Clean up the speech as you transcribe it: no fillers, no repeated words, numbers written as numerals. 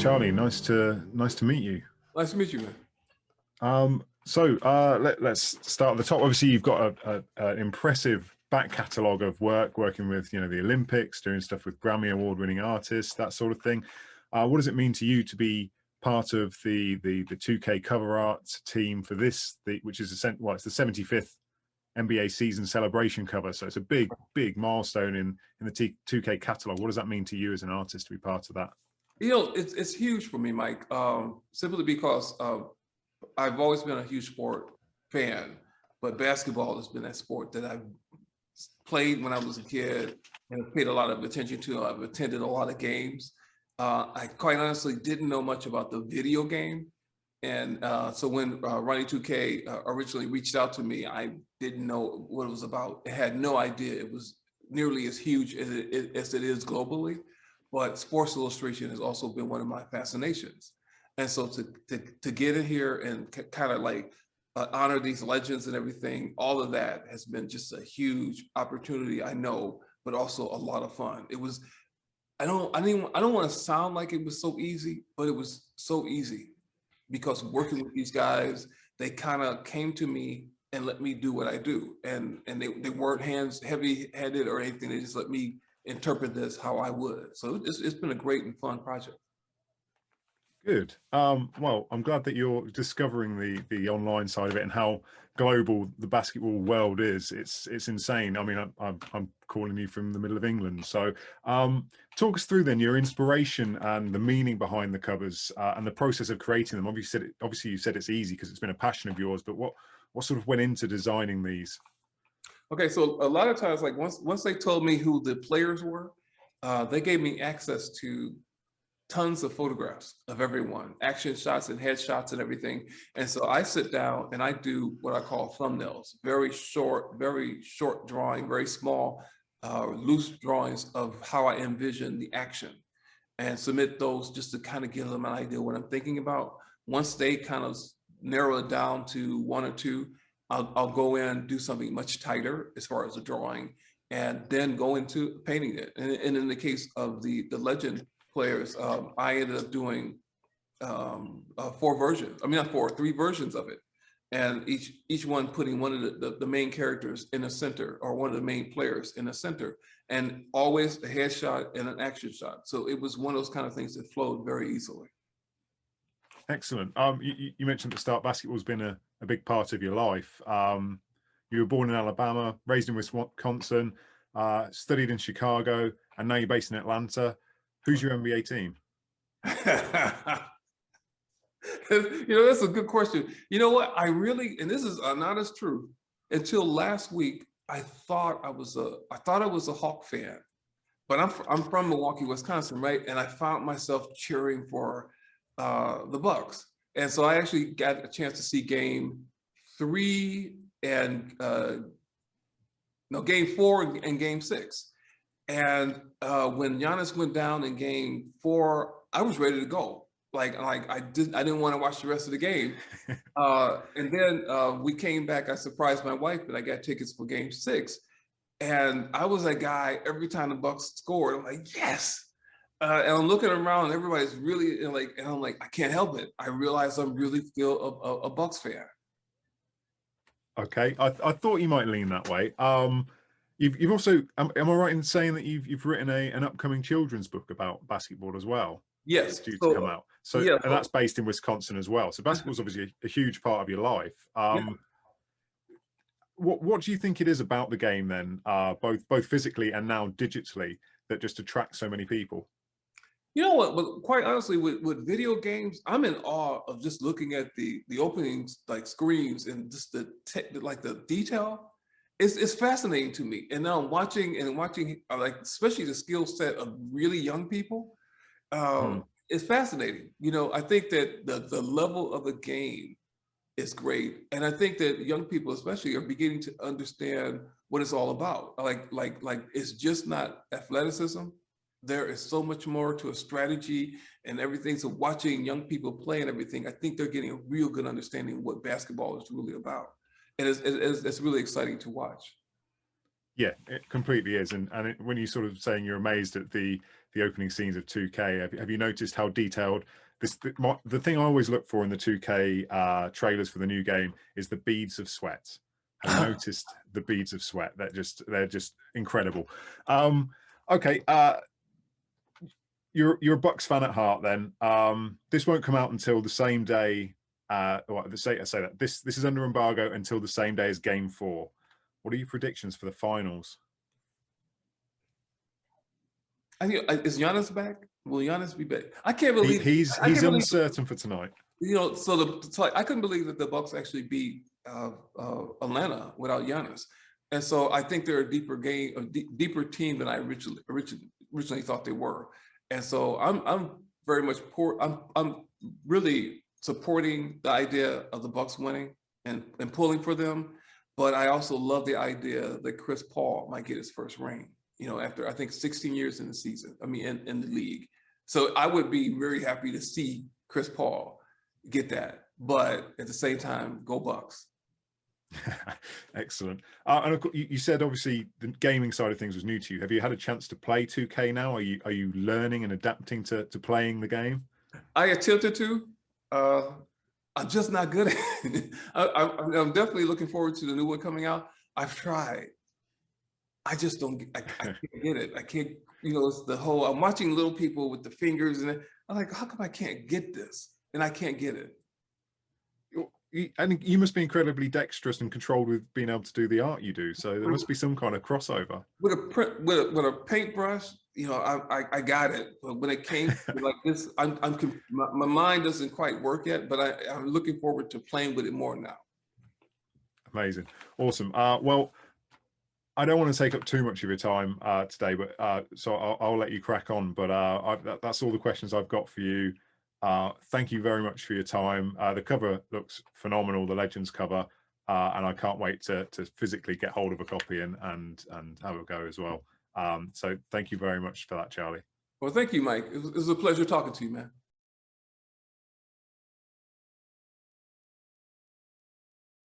Charlie, nice to meet you. Nice to meet you, man. Let's start at the top. Obviously, you've got an impressive back catalogue of work, working with the Olympics, doing stuff with Grammy award-winning artists, that sort of thing. What does it mean to you to be part of the 2K cover art team for this, which is it's the 75th NBA season celebration cover? So it's a big milestone in the 2K catalogue. What does that mean to you as an artist to be part of that? It's huge for me, Mike, simply because I've always been a huge sport fan, but basketball has been that sport that I've played when I was a kid and paid a lot of attention to. I've attended a lot of games. I quite honestly didn't know much about the video game. And so when Ronnie 2K originally reached out to me, I didn't know what it was about. I had no idea it was nearly as huge as it is globally. But Sports Illustration has also been one of my fascinations. And so to get in here and kind of like honor these legends and everything, all of that has been just a huge opportunity, I know, but also a lot of fun. It was, I don't want to sound like it was so easy, but it was so easy because working with these guys, they kind of came to me and let me do what I do. And they weren't heavy-handed or anything. They just let me interpret this how I would. So it's been a great and fun project. Good. Well, I'm glad that you're discovering the online side of it and how global the basketball world is. It's insane. I mean, I'm calling you from the middle of England. So talk us through then your inspiration and the meaning behind the covers and the process of creating them. Obviously you said it's easy because it's been a passion of yours, but what sort of went into designing these? Okay, so a lot of times, like once they told me who the players were, they gave me access to tons of photographs of everyone, action shots and headshots and everything. And so I sit down and I do what I call thumbnails, very short drawing, very small, loose drawings of how I envision the action, and submit those just to kind of give them an idea what I'm thinking about. Once they kind of narrow it down to one or two, I'll go in and do something much tighter as far as the drawing, and then go into painting it. And in the case of the legend players, I ended up doing 3 versions of it, and each one putting one of the main characters in the center, or one of the main players in the center, and always a headshot and an action shot. So it was one of those kind of things that flowed very easily. Excellent. You mentioned at the start basketball's been a big part of your life. You were born in Alabama, raised in Wisconsin, studied in Chicago, and now you're based in Atlanta. Who's your NBA team? That's a good question. You know what? I really, and this is not as true, until last week, I thought I was a Hawk fan, but I'm from Milwaukee, Wisconsin, right? And I found myself cheering for the Bucks. And so I actually got a chance to see game 3 and game 4 and game 6. And when Giannis went down in game 4, I was ready to go. Like I didn't want to watch the rest of the game. And then we came back. I surprised my wife, and I got tickets for game 6. And I was that guy every time the Bucks scored. I'm like, yes. And I'm looking around, and everybody's really and I'm like, I can't help it. I realize I'm really still a Bucks fan. Okay, I thought you might lean that way. You've also, am I right in saying that you've written an upcoming children's book about basketball as well? Yes, due to come out. So yeah, and that's based in Wisconsin as well. So basketball's obviously a huge part of your life. What do you think it is about the game then, both physically and now digitally, that just attracts so many people? You know what? But quite honestly, with video games, I'm in awe of just looking at the openings, like screens, and just the detail. It's fascinating to me. And now I'm watching like especially the skill set of really young people. It's fascinating. I think that the level of the game is great, and I think that young people especially are beginning to understand what it's all about. Like it's just not athleticism. There is so much more to a strategy and everything. So watching young people play and everything, I think they're getting a real good understanding of what basketball is really about. And it's really exciting to watch. Yeah, it completely is. And when you sort of saying you're amazed at the opening scenes of 2K, have you noticed how detailed the thing I always look for in the 2K trailers for the new game is the beads of sweat. Have you noticed the beads of sweat? They're just incredible. Okay, you're a Bucks fan at heart then. This won't come out until the same day. I say that this is under embargo until the same day as Game 4. What are your predictions for the finals? I think, is Giannis back? Will Giannis be back? I can't believe he's uncertain for tonight. You know, so I couldn't believe that the Bucks actually beat Atlanta without Giannis, and so I think they're a deeper team than I originally thought they were, and so I'm very much I'm really supporting the idea of the Bucks winning and pulling for them, but I also love the idea that Chris Paul might get his first ring. You know, after I think 16 years in the season, I mean, in the league. So I would be very happy to see Chris Paul get that, but at the same time, go Bucks. Excellent. And of course, you said obviously the gaming side of things was new to you. Have you had a chance to play 2K now? Are you learning and adapting to playing the game? I attempted to. I'm just not good at it. I'm definitely looking forward to the new one coming out. I've tried. I just don't. I can't get it. I can't. You know, it's the whole. I'm watching little people with the fingers, and I'm like, how come I can't get this? And I can't get it. And you must be incredibly dexterous and controlled with being able to do the art you do. So there must be some kind of crossover. With a paintbrush, you know, I got it. But when it came to like this, my mind doesn't quite work yet. But I'm looking forward to playing with it more now. Amazing, awesome. Well, I don't want to take up too much of your time today, but so I'll let you crack on. But that's all the questions I've got for you. Thank you very much for your time. The cover looks phenomenal, the Legends cover, and I can't wait to physically get hold of a copy and have a go as well. So thank you very much for that, Charly. Well, thank you, Mike. It was a pleasure talking to you, man.